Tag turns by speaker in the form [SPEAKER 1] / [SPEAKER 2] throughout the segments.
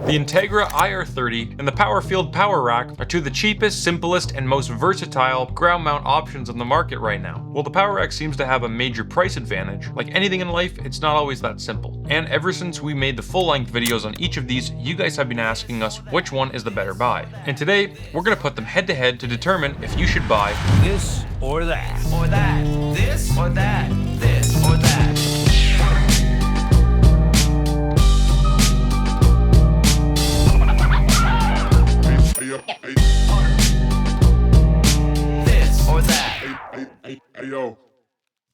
[SPEAKER 1] The Integra IR30 and the Powerfield PowerRack are two of the cheapest, simplest, and most versatile ground mount options on the market right now. While the PowerRack seems to have a major price advantage, like anything in life, it's not always that simple. And ever since we made the full-length videos on each of these, you guys have been asking us which one is the better buy. And today, we're going to put them head to head to determine if you should buy
[SPEAKER 2] this or that, or that, this or that, this or that. This or that.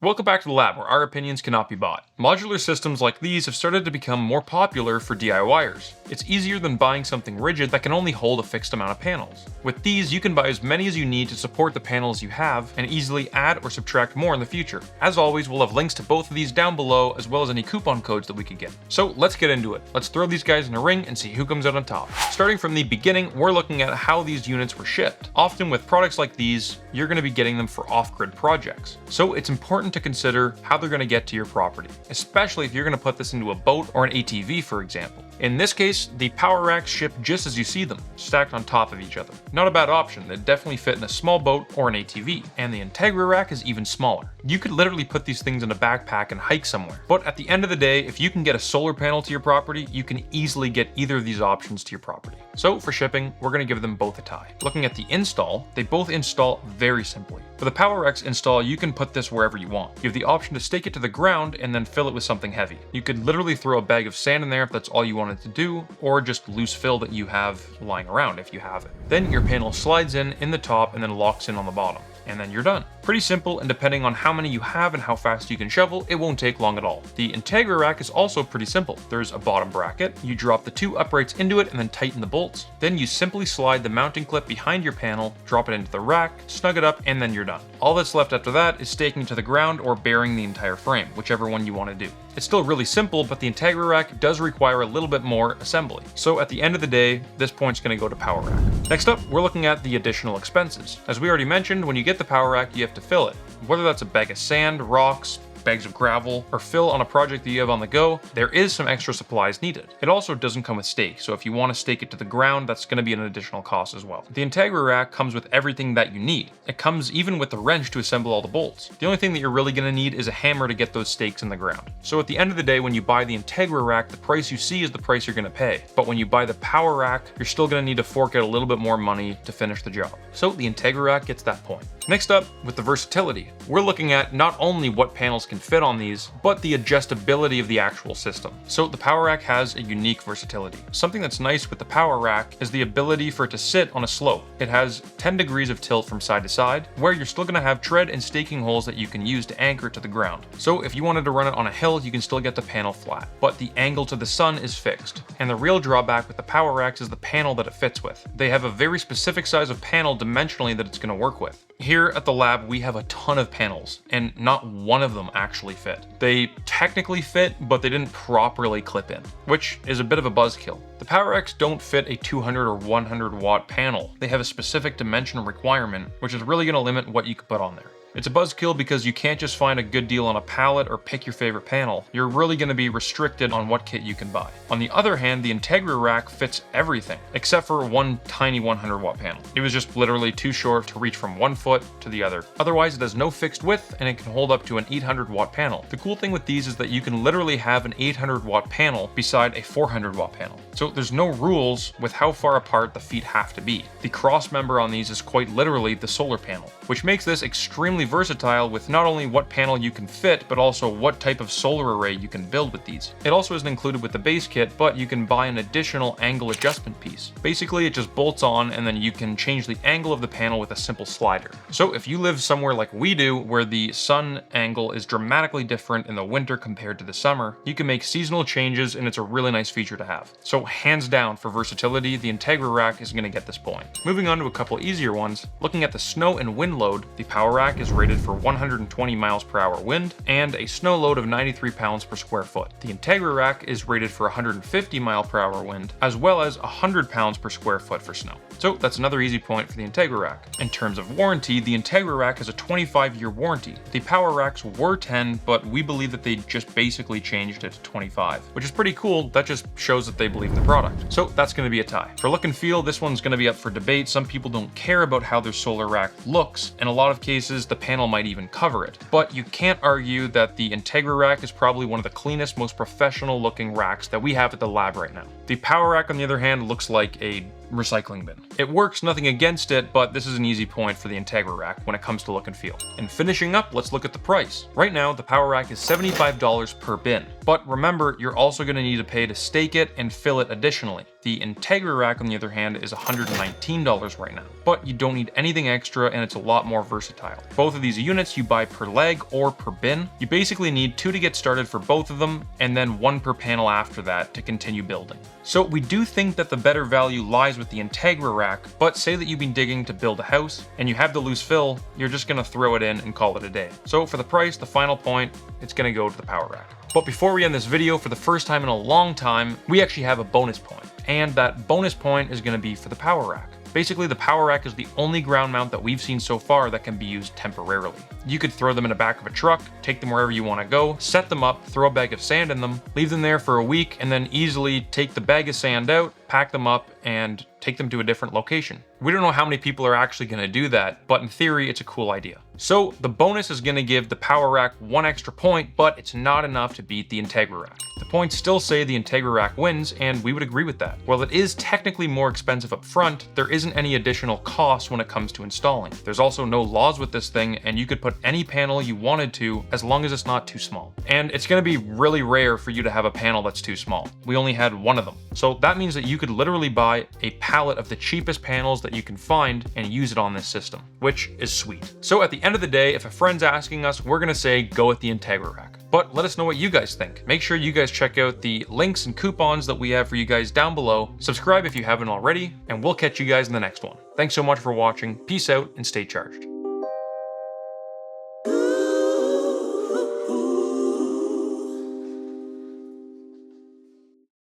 [SPEAKER 1] Welcome back to the lab, where our opinions cannot be bought. Modular systems like these have started to become more popular for DIYers. It's easier than buying something rigid that can only hold a fixed amount of panels. With these, you can buy as many as you need to support the panels you have, and easily add or subtract more in the future. As always, we'll have links to both of these down below, as well as any coupon codes that we could get. So let's get into it. Let's throw these guys in a ring and see who comes out on top. Starting from the beginning, we're looking at how these units were shipped. Often with products like these, you're going to be getting them for off-grid projects. So it's important to consider how they're going to get to your property, especially if you're going to put this into a boat or an ATV, for example. In this case, the PowerRacks ship just as you see them, stacked on top of each other. Not a bad option. They definitely fit in a small boat or an ATV, and the IntegraRack is even smaller. You could literally put these things in a backpack and hike somewhere. But at the end of the day, if you can get a solar panel to your property, you can easily get either of these options to your property. So for shipping, we're going to give them both a tie. Looking at the install, they both install very simply. For the PowerRacks install, you can put this wherever you want. You have the option to stake it to the ground and then fill it with something heavy. You could literally throw a bag of sand in there if that's all you wanted to do, or just loose fill that you have lying around if you have it. Then your panel slides in the top and then locks in on the bottom. And then you're done. Pretty simple, and depending on how many you have and how fast you can shovel, it won't take long at all. The IntegraRack is also pretty simple. There's a bottom bracket, you drop the two uprights into it and then tighten the bolts. Then you simply slide the mounting clip behind your panel, drop it into the rack, snug it up, and then you're done. All that's left after that is staking to the ground or bearing the entire frame, whichever one you want to do. It's still really simple, but the IntegraRack does require a little bit more assembly. So at the end of the day, this point's going to go to PowerRack. Next up, we're looking at the additional expenses. As we already mentioned, when you get the PowerRack, you have to fill it. Whether that's a bag of sand, rocks, bags of gravel, or fill on a project that you have on the go, there is some extra supplies needed. It also doesn't come with stake, so if you want to stake it to the ground, that's going to be an additional cost as well. The IntegraRack comes with everything that you need. It comes even with the wrench to assemble all the bolts. The only thing that you're really going to need is a hammer to get those stakes in the ground. So at the end of the day, when you buy the IntegraRack, the price you see is the price you're going to pay. But when you buy the PowerRack, you're still going to need to fork out a little bit more money to finish the job. So the IntegraRack gets that point. Next up, with the versatility, we're looking at not only what panels can fit on these, but the adjustability of the actual system. So the PowerRack has a unique versatility. Something that's nice with the PowerRack is the ability for it to sit on a slope. It has 10 degrees of tilt from side to side, where you're still going to have tread and staking holes that you can use to anchor it to the ground. So if you wanted to run it on a hill, you can still get the panel flat, but the angle to the sun is fixed. And the real drawback with the PowerRacks is the panel that it fits with. They have a very specific size of panel dimensionally that it's going to work with. Here at the lab, we have a ton of panels, and not one of them actually fit. They technically fit, but they didn't properly clip in, which is a bit of a buzzkill. The PowerRacks don't fit a 200 or 100 watt panel. They have a specific dimension requirement, which is really going to limit what you can put on there. It's a buzzkill because you can't just find a good deal on a pallet or pick your favorite panel. You're really going to be restricted on what kit you can buy. On the other hand, the IntegraRack fits everything, except for one tiny 100 watt panel. It was just literally too short to reach from one foot to the other. Otherwise, it has no fixed width and it can hold up to an 800 watt panel. The cool thing with these is that you can literally have an 800 watt panel beside a 400 watt panel. So there's no rules with how far apart the feet have to be. The cross member on these is quite literally the solar panel, which makes this extremely versatile with not only what panel you can fit, but also what type of solar array you can build with these. It also isn't included with the base kit, but you can buy an additional angle adjustment piece. Basically, it just bolts on and then you can change the angle of the panel with a simple slider. So if you live somewhere like we do, where the sun angle is dramatically different in the winter compared to the summer, you can make seasonal changes, and it's a really nice feature to have. So hands down for versatility, the IntegraRack is going to get this point. Moving on to a couple easier ones, looking at the snow and wind load, the PowerRack is is rated for 120 miles per hour wind and a snow load of 93 pounds per square foot. The IntegraRack is rated for 150 mile per hour wind, as well as 100 pounds per square foot for snow. So that's another easy point for the IntegraRack. In terms of warranty, the IntegraRack has a 25-year warranty. The PowerRacks were 10, but we believe that they just basically changed it to 25, which is pretty cool. That just shows that they believe in the product. So that's going to be a tie. For look and feel, this one's going to be up for debate. Some people don't care about how their solar rack looks. In a lot of cases, the panel might even cover it. But you can't argue that the IntegraRack is probably one of the cleanest, most professional looking racks that we have at the lab right now. The PowerRack, on the other hand, looks like a recycling bin. It works, nothing against it, but this is an easy point for the IntegraRack when it comes to look and feel. And finishing up, let's look at the price. Right now, the PowerRack is $75 per bin. But remember, you're also going to need to pay to stake it and fill it additionally. The IntegraRack, on the other hand, is $119 right now. But you don't need anything extra, and it's a lot more versatile. Both of these units you buy per leg or per bin. You basically need 2 to get started for both of them, and then 1 per panel after that to continue building. So we do think that the better value lies with the IntegraRack, but say that you've been digging to build a house and you have the loose fill, you're just going to throw it in and call it a day. So for the price, the final point, it's going to go to the PowerRack. But before we end this video, for the first time in a long time, we actually have a bonus point. And that bonus point is going to be for the PowerRack. Basically, the PowerRack is the only ground mount that we've seen so far that can be used temporarily. You could throw them in the back of a truck, take them wherever you want to go, set them up, throw a bag of sand in them, leave them there for a week, and then easily take the bag of sand out, pack them up, and take them to a different location. We don't know how many people are actually going to do that, but in theory, it's a cool idea. So the bonus is going to give the PowerRack 1 extra point, but it's not enough to beat the IntegraRack. The points still say the IntegraRack wins, and we would agree with that. While it is technically more expensive up front, there isn't any additional cost when it comes to installing. There's also no laws with this thing, and you could put any panel you wanted to, as long as it's not too small. And it's going to be really rare for you to have a panel that's too small. We only had 1 of them. So that means that you could literally buy a pallet of the cheapest panels that you can find and use it on this system, which is sweet. So at the end of the day, if a friend's asking us, we're going to say go with the IntegraRack. But let us know what you guys think. Make sure you guys check out the links and coupons that we have for you guys down below. Subscribe if you haven't already, and we'll catch you guys in the next one. Thanks so much for watching. Peace out and stay charged.